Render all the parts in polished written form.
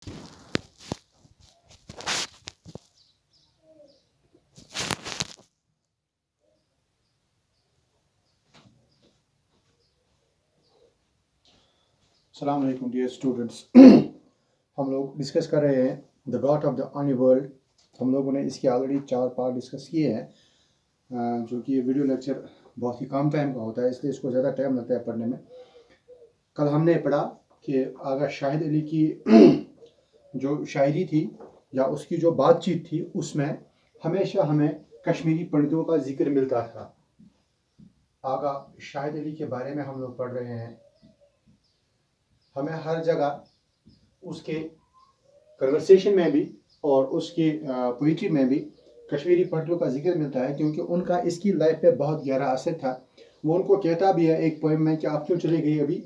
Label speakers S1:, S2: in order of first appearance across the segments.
S1: अस्सलाम वालेकुम dear students. हम लोग डिस्कस कर रहे हैं the God of the underworld. हम लोगों ने इसके ऑलरेडी 4 पार्ट डिस्कस किए हैं, जो कि ये वीडियो लेक्चर बहुत ही कम टाइम का होता है, इसलिए इसको ज़्यादा टाइम लगता है पढ़ने में। कल हमने पढ़ा कि आगा शाहिद अली की जो शायरी थी या उसकी जो बातचीत थी, उसमें हमेशा हमें कश्मीरी पंडितों का जिक्र मिलता था। आगा शाहिद अली के बारे में हम लोग पढ़ रहे हैं। हमें हर जगह उसके कन्वर्सेशन में भी और उसकी पोइट्री में भी कश्मीरी पंडितों का जिक्र मिलता है, क्योंकि उनका इसकी लाइफ पे बहुत गहरा असर था। वो उनको कहता भी है एक पोएम में कि आप क्यों चले गई, अभी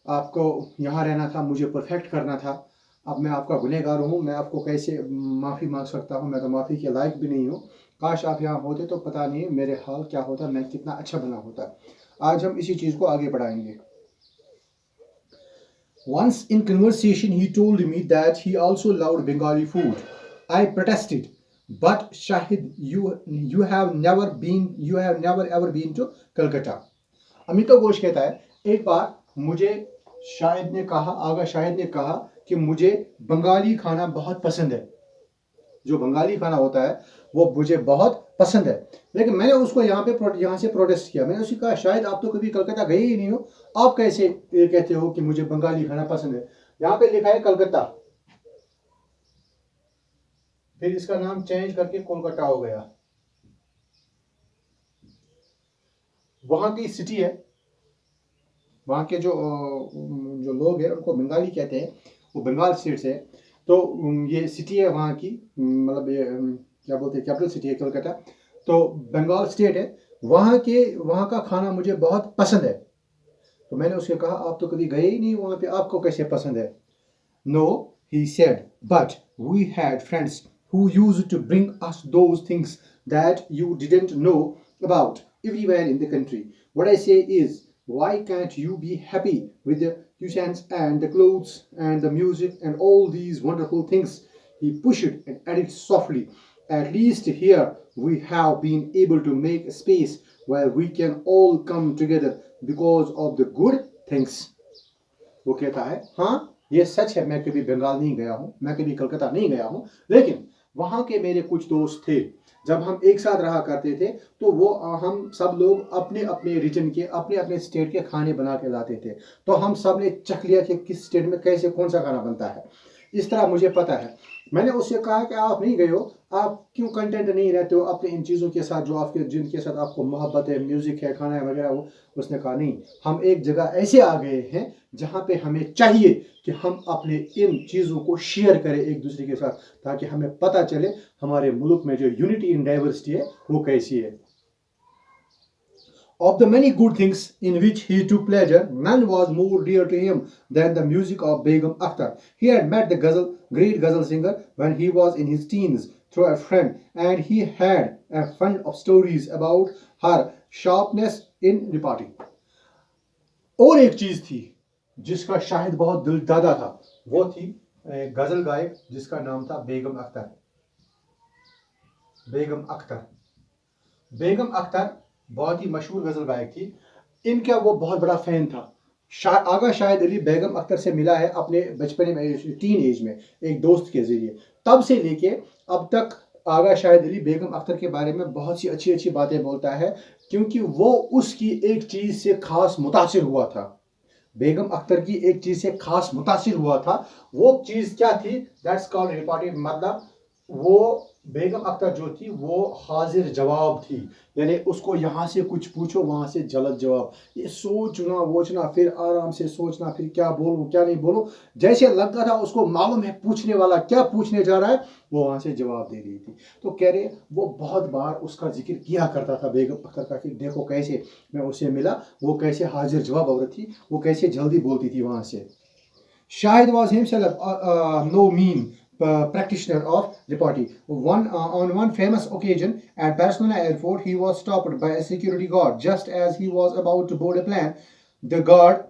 S1: आपको यहाँ रहना था, मुझे परफेक्ट करना था। अब मैं आपका गुनहगार हूँ, मैं आपको कैसे माफ़ी मांग सकता हूँ, मैं तो माफ़ी के लायक भी नहीं हूँ। काश आप यहाँ होते तो पता नहीं मेरे हाल क्या होता, मैं कितना अच्छा बना होता। आज हम इसी चीज़ को आगे बढ़ाएंगे। Once in conversation, he told me that he also loved Bengali food. I protested, but Shahid, you have never ever been to Calcutta. Amitabh Ghosh कहता है एक बार मुझे आगा शाहिद ने कहा कि मुझे बंगाली खाना बहुत पसंद है। जो बंगाली खाना होता है वो मुझे बहुत पसंद है, लेकिन मैंने उसको यहाँ से प्रोटेस्ट किया। मैंने उससे कहा शायद आप तो कभी कलकत्ता गए ही नहीं हो, आप कैसे ये कहते हो कि मुझे बंगाली खाना पसंद है। यहाँ पे लिखा है कलकत्ता, फिर इसका नाम चेंज करके कोलकाता हो गया। वहां की सिटी है, वहां के जो लोग हैं उनको बंगाली कहते हैं, वो बंगाल स्टेट से है। तो ये सिटी है वहाँ की, मतलब ये क्या बोलते हैं, कैपिटल सिटी है कोलकाता। तो बंगाल स्टेट है, वहाँ का खाना मुझे बहुत पसंद है। तो मैंने उससे कहा आप तो कभी गए ही नहीं वहाँ पे, आपको कैसे पसंद है। No, he said, but we had friends who used to bring us those things that you didn't know about everywhere in the country. What I say is, why can't you be happy with the cuisines and the clothes and the music and all these wonderful things? He pushed and added softly, at least here we have been able to make a space where we can all come together because of the good things. वो कहता है हाँ ये सच है, मैं कभी बंगाल नहीं गया हूँ, मैं कभी कलकत्ता नहीं गया हूँ, लेकिन वहाँ के मेरे कुछ दोस्त थे। जब हम एक साथ रहा करते थे तो वो हम सब लोग अपने अपने रीजन के, अपने अपने स्टेट के खाने बना के लाते थे। तो हम सब ने चख लिया कि किस स्टेट में कैसे कौन सा खाना बनता है। इस तरह मुझे पता है। मैंने उससे कहा कि आप नहीं गए हो, आप क्यों कंटेंट नहीं रहते हो अपने इन चीज़ों के साथ जो आपके जिनके साथ आपको मोहब्बत है, म्यूज़िक है, खाना है वगैरह। वो उसने कहा नहीं, हम एक जगह ऐसे आ गए हैं जहाँ पे हमें चाहिए कि हम अपने इन चीज़ों को शेयर करें एक दूसरे के साथ, ताकि हमें पता चले हमारे मुल्क में जो यूनिटी इन डाइवर्सिटी है वो कैसी है। Of the many good things in which he took pleasure, none was more dear to him than the music of Begum Akhtar. He had met the great ghazal singer when he was in his teens through a friend, and he had a fund of stories about her sharpness in repartee. और एक चीज थी जिसका शाहिद बहुत दिल दादा था, वो थी गजल गायक जिसका नाम था बेगम अख्तर। बेगम अख्तर बहुत ही मशहूर गजल गायक थी। इनका वो बहुत बड़ा फैन था। आगा शाहिद अली बेगम अख्तर से मिला है अपने बचपन में, टीन एज में, एक दोस्त के जरिए। तब से लेके अब तक आगा शाहिद अली बेगम अख्तर के बारे में बहुत सी अच्छी अच्छी बातें बोलता है, क्योंकि वो उसकी एक चीज से खास मुतासिर हुआ था। बेगम अख्तर की एक चीज से खास मुतासिर हुआ था। वो चीज क्या थी? That's called repartee. मतलब वो बेगम अख्तर जो थी वो हाजिर जवाब थी, यानी उसको यहाँ से कुछ पूछो वहां से जल्द जवाब। ये सोचना वोचना, फिर आराम से सोचना, फिर क्या बोलूं क्या नहीं बोलूं, जैसे लगता था उसको मालूम है पूछने वाला क्या पूछने जा रहा है, वो वहां से जवाब दे रही थी। तो कह रहे वो बहुत बार उसका जिक्र किया करता था बेगम अख्तर का, कि देखो कैसे मैं उससे मिला, वो कैसे हाजिर जवाब औरत थी, वो कैसे जल्दी बोलती थी वहां से। Shahid was himself no mean practitioner of repartee. On one famous occasion at Barcelona airport, he was stopped by a security guard. Just as he was about to board a plane, the guard,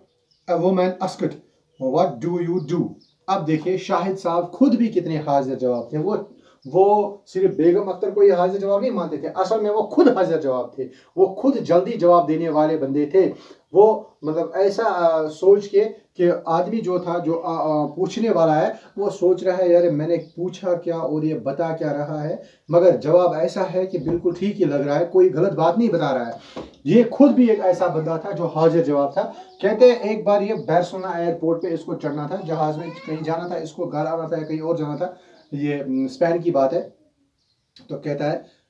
S1: a woman, asked, "What do you do?" अब देखिए शाहिद साहब खुद भी कितने हाजिर जवाब थे। वो सिर्फ बेगम अख्तर को ये हाजिर जवाब नहीं मानते थे, असल में वो खुद हाजिर जवाब थे। वो खुद जल्दी जवाब देने वाले बंदे थे। वो मतलब ऐसा सोच के कि आदमी जो था, जो पूछने वाला है, वो सोच रहा है यार मैंने पूछा क्या और ये बता क्या रहा है, मगर जवाब ऐसा है कि बिल्कुल ठीक ही लग रहा है, कोई गलत बात नहीं बता रहा है। ये खुद भी एक ऐसा बंदा था जो हाजिर जवाब था। कहते हैं एक बार ये बार्सिलोना एयरपोर्ट पे इसको चढ़ना था, जहाज में कहीं जाना था, इसको घर आना था, कहीं और जाना था, ये स्पेन की बात है। तो कहता है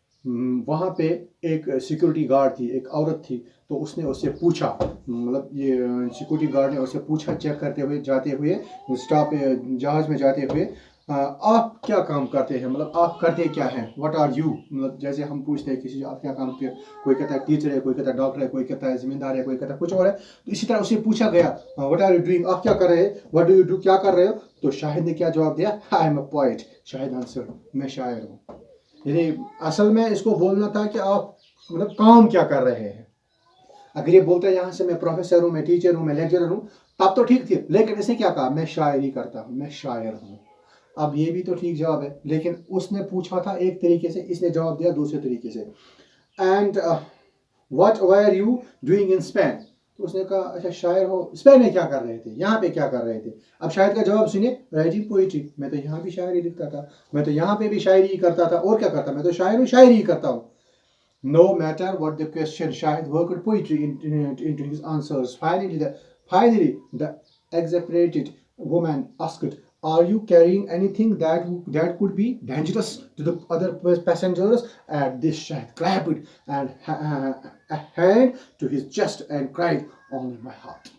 S1: वहां पे एक सिक्योरिटी गार्ड थी, एक औरत थी, तो उसने उससे पूछा, मतलब ये सिक्योरिटी गार्ड ने उससे पूछा चेक करते हुए जाते हुए, स्टॉप जहाज में जाते हुए, आप क्या काम करते हैं, मतलब आप करते क्या हैं, व्हाट आर यू, मतलब जैसे हम पूछते हैं किसी से आप क्या काम करते हैं, कोई कहता है टीचर है, कोई कहता है डॉक्टर है, कोई कहता है जिम्मेदार है, कोई कहता है कुछ और है। तो इसी तरह उससे पूछा गया व्हाट आर यू डूइंग, आप क्या कर रहे हैं, व्हाट डू यू डू, क्या कर रहे हो। तो शाहिद ने क्या जवाब दिया, I am a poet. Shahid answer, मैं शायर हूँ। यानी असल में इसको बोलना था कि आप मतलब काम क्या कर रहे हैं। अगर ये बोलता है यहाँ से मैं प्रोफेसर हूँ, मैं टीचर हूँ, मैं लेक्चरर हूँ, तब तो ठीक थी, लेकिन इसने क्या कहा, मैं शायरी करता हूँ, मैं शायर हूँ। अब ये भी तो ठीक जवाब है, लेकिन उसने पूछा था एक तरीके से, इसने जवाब दिया दूसरे तरीके से। And what were you doing in Spain. तो उसने कहा अच्छा शायर हो, स्पेन में क्या कर रहे थे, यहाँ पे क्या कर रहे थे। अब शायद का जवाब सुनिए, राइटिंग पोइट्री, मैं तो यहाँ भी शायरी लिखता था, मैं तो यहाँ पे भी शायरी ही करता था, और क्या करता, मैं तो शायर हूँ, शायरी ही करता हूँ। No matter what the question, Shahid worked poetry into his answers. Finally, the exasperated woman asked, "Are you carrying anything that could be dangerous to the other passengers?" At this, Shahid clapped and a hand to his chest and cried, "Only my heart."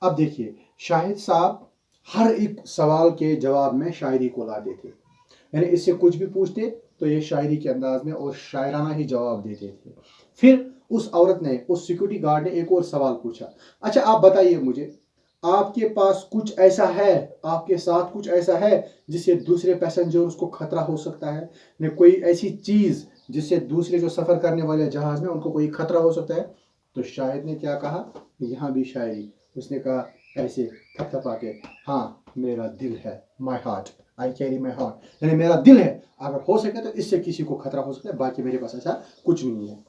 S1: अब देखिए शाहिद साहब हर एक सवाल के जवाब में शायरी को लाते थे। यानी इससे कुछ भी पूछते तो ये शायरी के अंदाज में और शायराना ही जवाब देते थे। फिर उस औरत ने, उस सिक्योरिटी गार्ड ने एक और सवाल पूछा, अच्छा आप बताइए मुझे, आपके पास कुछ ऐसा है, आपके साथ कुछ ऐसा है जिससे दूसरे पैसेंजर्स को खतरा हो सकता है, ने कोई ऐसी चीज जिससे दूसरे जो सफर करने वाले जहाज में उनको कोई खतरा हो सकता है। तो शाहिद ने क्या कहा, यहाँ भी शायरी, उसने कहा ऐसे थपथपा के, हाँ मेरा दिल है, my heart, I carry my heart, यानी मेरा दिल है, अगर हो सके तो इससे किसी को खतरा हो सकता है, बाकी मेरे पास ऐसा कुछ नहीं है।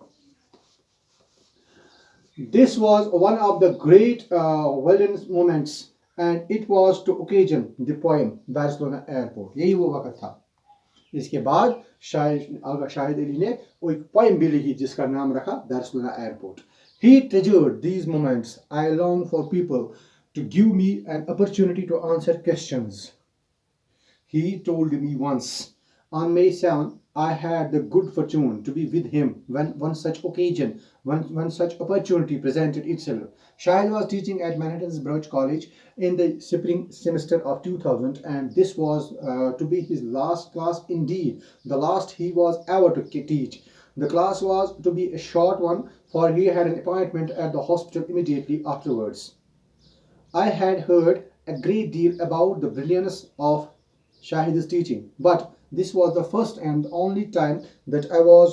S1: This was one of the great wilderness moments and it was to occasion the poem Barcelona Airport। यही वो वक्त था। इसके बाद शाहिद अली ने वो एक पोएम भी लिखी जिसका नाम रखा Barcelona airport. He treasured these moments. I long for people to give me an opportunity to answer questions. He told me once. On May 7, I had the good fortune to be with him when one such occasion, one such opportunity presented itself. Shahid was teaching at Manhattan's Broad College in the spring semester of 2000, and this was to be his last class indeed, the last he was ever to teach. The class was to be a short one, for he had an appointment at the hospital immediately afterwards. I had heard a great deal about the brilliance of Shahid's teaching, but this was the first and only time that I was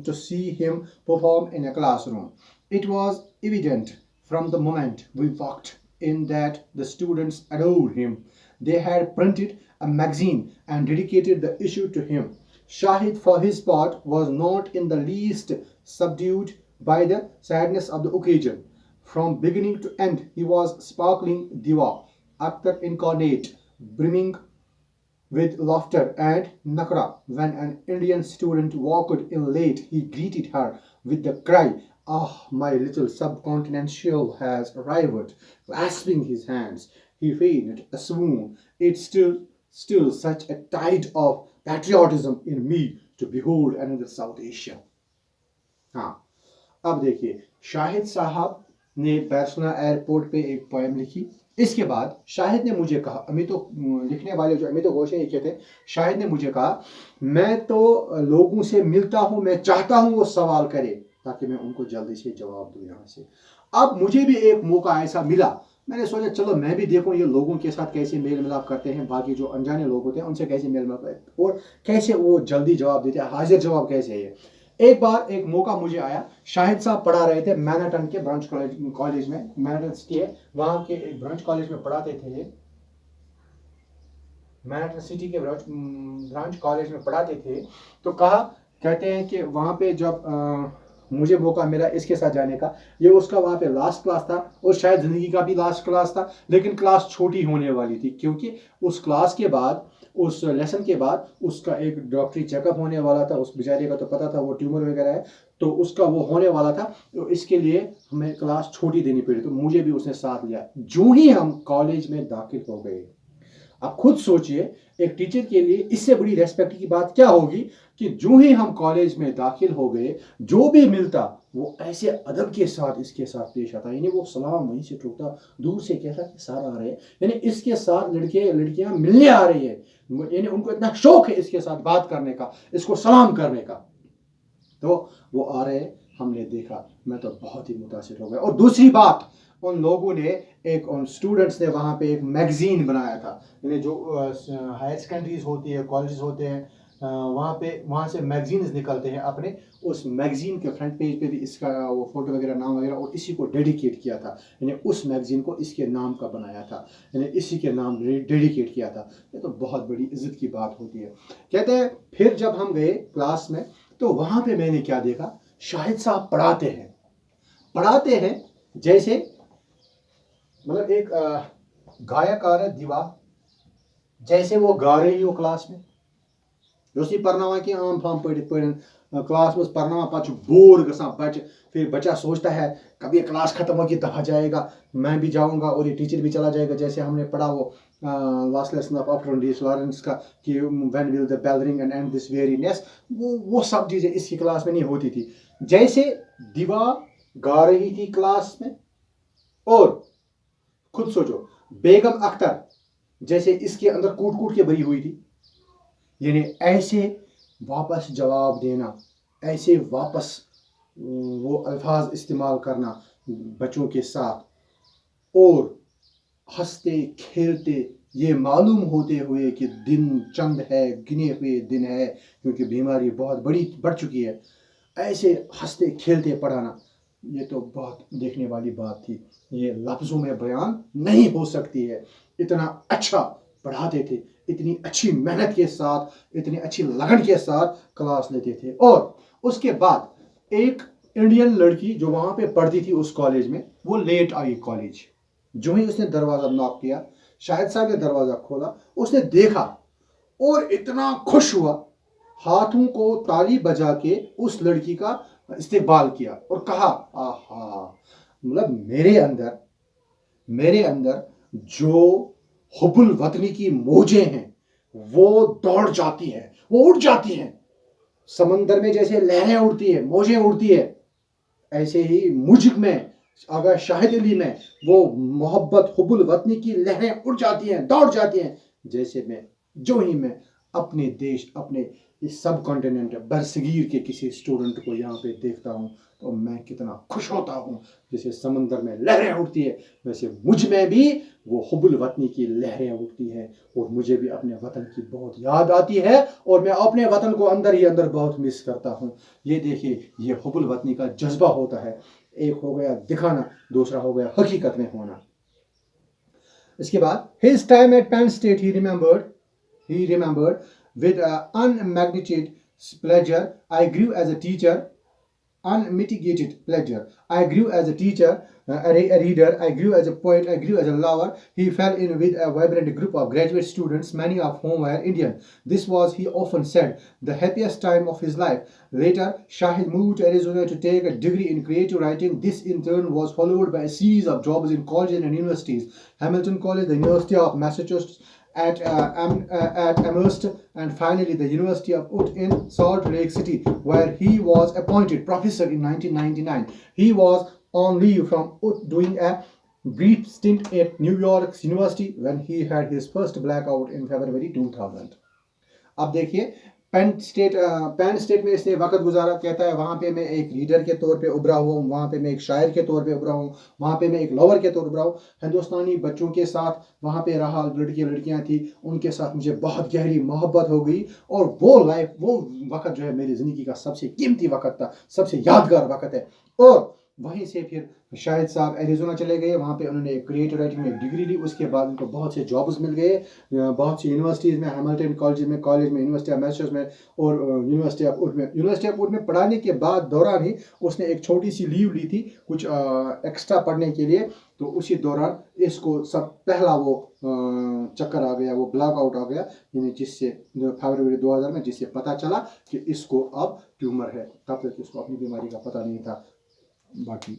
S1: to see him perform in a classroom. It was evident from the moment we walked in that the students adored him. They had printed a magazine and dedicated the issue to him. Shahid, for his part, was not in the least subdued by the sadness of the occasion. From beginning to end, he was sparkling diva, actor incarnate, brimming with laughter and nakra. When an Indian student walked in late, he greeted her with the cry, "Ah, my little subcontinental has arrived." Clasping his hands, he feigned a swoon. It's still such a tide of patriotism in me to behold another South Asia. हाँ, अब देखिए शाहिद साहब ने Barcelona airport पे एक poem लिखी। इसके बाद शाहिद ने मुझे कहा, अमितो लिखने वाले जो अमितो घोष हैं ये कहते हैं, शाहिद ने मुझे कहा मैं तो लोगों से मिलता हूं, मैं चाहता हूं वो सवाल करे ताकि मैं उनको जल्दी से जवाब दूं यहाँ से। अब मुझे भी एक मौका ऐसा मिला, मैंने सोचा चलो मैं भी देखूं ये लोगों के साथ कैसे मेल मिलाप करते हैं, बाकी जो अनजाने लोग होते हैं उनसे कैसे मेल मिलाप और कैसे वो जल्दी जवाब देते हैं, हाजिर जवाब कैसे है। एक बार एक मौका मुझे आया, शाहिद साहब पढ़ा रहे थे मैनहट्टन के ब्रांच कॉलेज में, मैनहट्टन सिटी है वहां के एक ब्रांच कॉलेज में पढ़ाते थे। मैनहट्टन सिटी के ब्रांच कॉलेज में पढ़ाते थे। तो कहते हैं कि वहाँ पे जब मुझे मौका मिला इसके साथ जाने का, ये उसका वहाँ पे लास्ट क्लास था और शायद ज़िंदगी का भी लास्ट क्लास था, लेकिन क्लास छोटी होने वाली थी क्योंकि उस क्लास के बाद, उस लेसन के बाद उसका एक डॉक्टरी चेकअप होने वाला था। उस बेचारे का तो पता था वो ट्यूमर वगैरह है, तो उसका वो होने वाला था, तो इसके लिए हमें क्लास छोटी देनी पड़ी, तो मुझे भी उसने साथ लिया। जो ही हम कॉलेज में दाखिल हो गए, आप खुद सोचिए एक टीचर के लिए इससे बड़ी रेस्पेक्ट की बात क्या होगी कि जो ही हम कॉलेज में दाखिल हो गए, जो भी मिलता वो ऐसे अदब के साथ इसके साथ पेश आता, यानी वो सलाम वहीं से ठोकता, दूर से कहता कि सर आ रहे हैं, यानी इसके साथ लड़के लड़कियां मिलने आ रही है, यानी उनको इतना शौक है इसके साथ बात करने का, इसको सलाम करने का। तो वो आ रहे, हमने देखा, मैं तो बहुत ही मुतासिर हो गया। और दूसरी बात, उन लोगों ने उन स्टूडेंट्स ने वहाँ पे एक मैगजीन बनाया था, यानी जो हायर सेकेंडरीज होती है, कॉलेजेस होते हैं, वहाँ से मैगजीन्स निकलते हैं अपने, उस मैगजीन के फ्रंट पेज पे भी इसका वो फोटो वगैरह, नाम वगैरह, और इसी को डेडिकेट किया था, यानी उस मैगजीन को इसके नाम का बनाया था, यानी इसी के नाम डेडिकेट किया था। ये तो बहुत बड़ी इज्जत की बात होती है। कहते हैं फिर जब हम गए क्लास में, तो वहाँ पे मैंने क्या देखा, शाहिद साहब पढ़ाते हैं जैसे मतलब एक गायक आ रहा है दिवा, जैसे वो गा रही हो क्लास में, उसी परनावा की आम फाम पढ़ क्लास में परनावा पाचु बोर गसा बच, फिर बच्चा सोचता है कभी क्लास खत्म होगी दफा जाएगा, मैं भी जाऊंगा और ये टीचर भी चला जाएगा, जैसे हमने पढ़ा वो लास्ट लेसन ऑफ ऑप्टोनडीस लॉरेंस का कि when will the bell ring and and this weariness, वो सब चीजें इसकी क्लास में नहीं होती थी। जैसे दिवा गा रही थी क्लास में, और खुद सोचो बेगम अख्तर जैसे इसके अंदर कूट कूट के भरी हुई थी, यानी ऐसे वापस जवाब देना, ऐसे वापस वो अल्फाज इस्तेमाल करना बच्चों के साथ, और हंसते खेलते, ये मालूम होते हुए कि दिन चंद है, गिने हुए दिन है क्योंकि बीमारी बहुत बढ़ चुकी है, ऐसे हंसते खेलते पढ़ाना, ये तो बहुत देखने वाली बात थी, ये लफ्ज़ों में बयान नहीं हो सकती है। इतना अच्छा पढ़ाते थे, इतनी अच्छी मेहनत के साथ, इतनी अच्छी लगन के साथ क्लास लेते थे। और उसके बाद एक इंडियन लड़की जो वहाँ पे पढ़ती थी उस कॉलेज में, वो लेट आई कॉलेज। जो ही उसने दरवाज़ा नॉक किया, शाहिद साहब ने दरवाज़ा खोला, उसने देखा और इतना खुश हुआ, हाथों को ताली बजा के उस लड़की का इस्तेकबाल किया और कहा आहा, मतलब मेरे अंदर जो हुब्बुल वतनी की मौजें हैं वो दौड़ जाती हैं, वो उड़ जाती हैं, समंदर में जैसे लहरें उड़ती है, मौजें उड़ती है, ऐसे ही मुझ में, अगर शाहिद अली में वो मोहब्बत हुब्बुल वतनी की लहरें उड़ जाती हैं, दौड़ जाती हैं, जैसे जो ही मैं अपने देश, अपने इस सब कॉन्टिनेंट बरसगीर के किसी स्टूडेंट को यहाँ पे देखता हूँ तो मैं कितना खुश होता हूँ। जैसे समंदर में लहरें उठती है, वैसे मुझ में भी वो हुब्बुल वतनी की लहरें उठती हैं और मुझे भी अपने वतन की बहुत याद आती है और मैं अपने वतन को अंदर ही अंदर बहुत मिस करता हूँ। ये देखिए, ये हुब्बुल वतनी का जज्बा होता है। एक हो गया दिखाना, दूसरा हो गया हकीकत में होना। इसके बाद his time at Penn State he remembered with unmitigated pleasure. I grew as a teacher, unmitigated pleasure. I grew as a teacher, a reader. I grew as a poet. I grew as a lover. He fell in with a vibrant group of graduate students, many of whom were Indian. This was, he often said, the happiest time of his life. Later, Shahid moved to Arizona to take a degree in creative writing. This, in turn, was followed by a series of jobs in colleges and universities. Hamilton College, the University of Massachusetts, at Amherst, and finally the University of Utah in Salt Lake City, where he was appointed professor in 1999. He was on leave from Utah doing a brief stint at New York University when he had his first blackout in February 2000. अब देखिए, Penn State में इसने वक्त गुजारा, कहता है वहाँ पे मैं एक लीडर के तौर पे उभरा हुआ हूँ, वहाँ पे मैं एक शायर के तौर पे उभरा हूँ, वहाँ पे मैं एक लवर के तौर पर उभरा हूँ, हिंदुस्तानी बच्चों के साथ वहाँ पे रहा, लड़कियाँ थी, उनके साथ मुझे बहुत गहरी मोहब्बत हो गई, और वो वक्त जो है मेरी ज़िंदगी का सबसे कीमती वक्त था, सबसे यादगार वक्त है। और वहीं से फिर शाहिद साहब एरिज़ोना चले गए, वहाँ पे उन्होंने क्रिएटिव राइटिंग में डिग्री ली। उसके बाद उनको बहुत से जॉब्स मिल गए, बहुत सी यूनिवर्सिटीज़ में, हैमिल्टन कॉलेज में, यूनिवर्सिटी ऑफ मैसेचुसेट्स में और यूनिवर्सिटी ऑफ वुड में पढ़ाने के बाद दौरान ही उसने एक छोटी सी लीव ली थी कुछ एक्स्ट्रा पढ़ने के लिए। तो उसी दौरान इसको सब पहला वो चक्कर आ गया, वो ब्लैक आउट आ गया, यानी जिससे फरवरी 2000 में, जिससे पता चला कि इसको अब ट्यूमर है। तब तक इसको अपनी बीमारी का पता नहीं था। बाकी